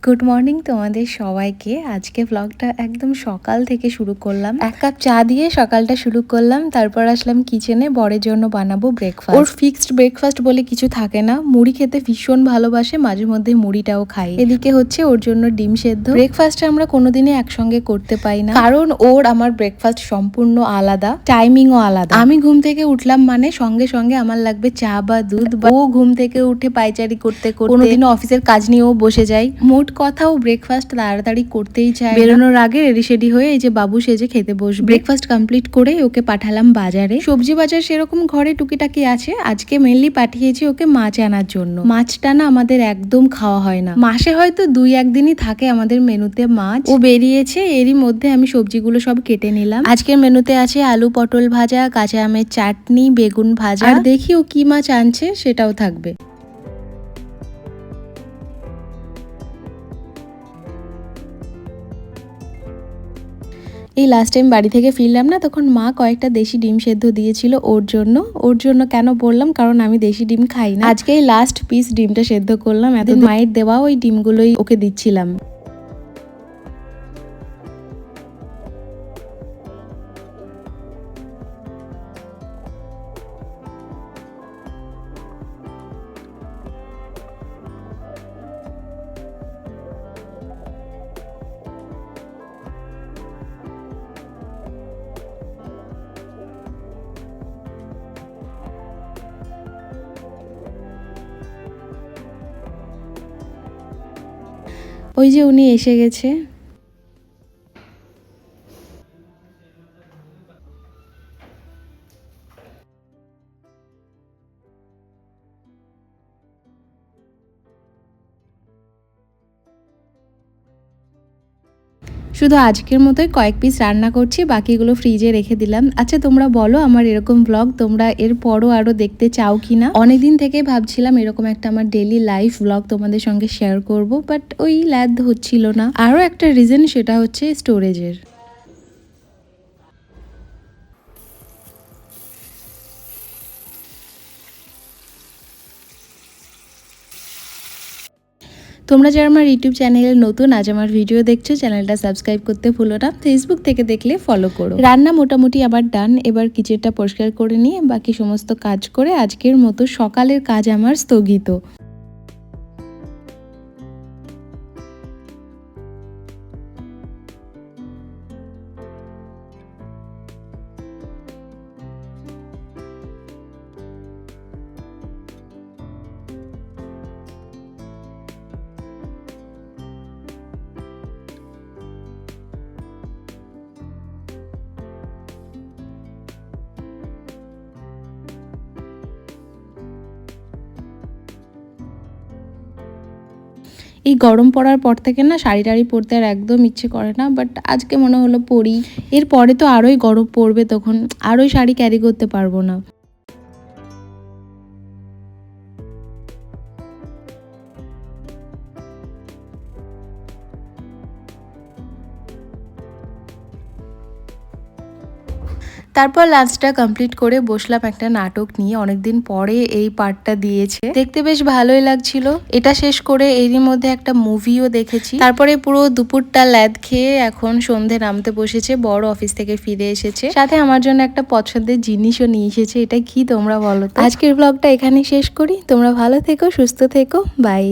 Good morning তোমাদের সবাইকে। আজকে ব্লগটা একদম সকাল থেকে শুরু করলাম। এক কাপ চা দিয়ে সকালটা শুরু করলাম, তারপর আসলাম কিচেনে। বরের জন্য বানাবো ব্রেকফাস্ট। ওর ফিক্সড ব্রেকফাস্ট বলে কিছু থাকে না, মুড়ি খেতে ভীষণ ভালোবাসে, মাঝে মধ্যে মুড়িটাও খাই। এদিকে হচ্ছে ওর জন্য ডিম সেদ্ধ। ব্রেকফাস্ট আমরা কোনোদিনই একসঙ্গে করতে পাই না, কারণ ওর আমার ব্রেকফাস্ট সম্পূর্ণ আলাদা, টাইমিংও আলাদা। আমি ঘুম থেকে উঠলাম মানে সঙ্গে সঙ্গে আমার লাগবে চা বা দুধ। ও ঘুম থেকে উঠে পায়চারি করতে করতে কোনোদিনও অফিসের কাজ নিয়েও বসে যায়। মোট কথা ও ব্রেকফাস্ট তাড়াতাড়ি করতেই চায়। বেরোনোর আগে রেডি সেডি হয়ে এই যে বাবু সেজে খেতে বসবে। ব্রেকফাস্ট কমপ্লিট করে ওকে পাঠালাম বাজারে। সবজি বাজার সেরকম ঘরে টুকিটাকি আছে, আজকে মেনলি পাঠিয়েছি ওকে মাছ আনার জন্য। মাছটা না আমাদের একদম খাওয়া হয় না, মাসে হয়তো 2-1 দিনই থাকে আমাদের মেনুতে মাছ। ও বেরিয়েছে, এরই মধ্যে আমি সবজিগুলো সব কেটে নিলাম। আজকের মেনুতে আছে আলু পটল ভাজা, কাঁচা আমের চাটনি, বেগুন ভাজা, আর দেখি ও কি মাছ আনছে সেটাও থাকবে। এই লাস্ট টাইম বাড়ি থেকে ফিরলাম না, তখন মা কয়েকটা দেশি ডিম সেদ্ধ দিয়েছিল ওর জন্য। ওর জন্য কেন বললাম, কারণ আমি দেশি ডিম খাই না। আজকে এই লাস্ট পিস ডিমটা সেদ্ধ করলাম। এতদিন মায়ের দেওয়া ওই ডিমগুলোই ওকে দিচ্ছিলাম। ওই যে উনি এসে গেছে। শুধু আজকের মতোই কয়েক পিস রান্না করছি, বাকিগুলো ফ্রিজে রেখে দিলাম। আচ্ছা তোমরা বলো, আমার এরকম ব্লগ তোমরা এর পরও আরো দেখতে চাও কিনা? অনেকদিন থেকে ভাবছিলাম এরকম একটা আমার ডেইলি লাইফ ব্লগ তোমাদের সঙ্গে শেয়ার করব, বাট ওই ল্যাদ হচ্ছিল না। আরো একটা রিজন, সেটা হচ্ছে স্টোরেজের। তোমরা যারা আমার ইউটিউব চ্যানেলে নতুন, আজ আমার ভিডিও দেখছো, চ্যানেলটা সাবস্ক্রাইব করতে ভুলো না। ফেসবুক থেকে দেখলে ফলো করো। রান্না মোটামুটি আমার ডান। এবার কিচেনটা পরিষ্কার করে নিয়ে বাকি সমস্ত কাজ করে আজকের মতো সকালের কাজ আমার স্থগিত। এই গরম পড়ার পর থেকে না শাড়ি টাড়ি পরতে আর একদম ইচ্ছে করে না, বাট আজকে মনে হলো পরি। এরপরে তো আরোই গরম পড়বে, তখন আরোই শাড়ি ক্যারি করতে পারবো না। তারপর লাঞ্চটা কমপ্লিট করে বসলাম একটা নাটক নিয়ে। অনেকদিন পরে এই পার্টটা দিয়েছে, দেখতে বেশ ভালোই লাগছিল। এটা শেষ করে এরই মধ্যে একটা মুভিও দেখেছি। তারপরে পুরো দুপুরটা ল্যাদ খেয়ে এখন সন্ধে নামতে বসেছে। বড় অফিস থেকে ফিরে এসেছে, সাথে আমার জন্য একটা পছন্দের জিনিসও নিয়ে এসেছে। এটা কি তোমরা বলো তো? আজকের ব্লগটা এখানেই শেষ করি। তোমরা ভালো থেকো, সুস্থ থেকো, বাই।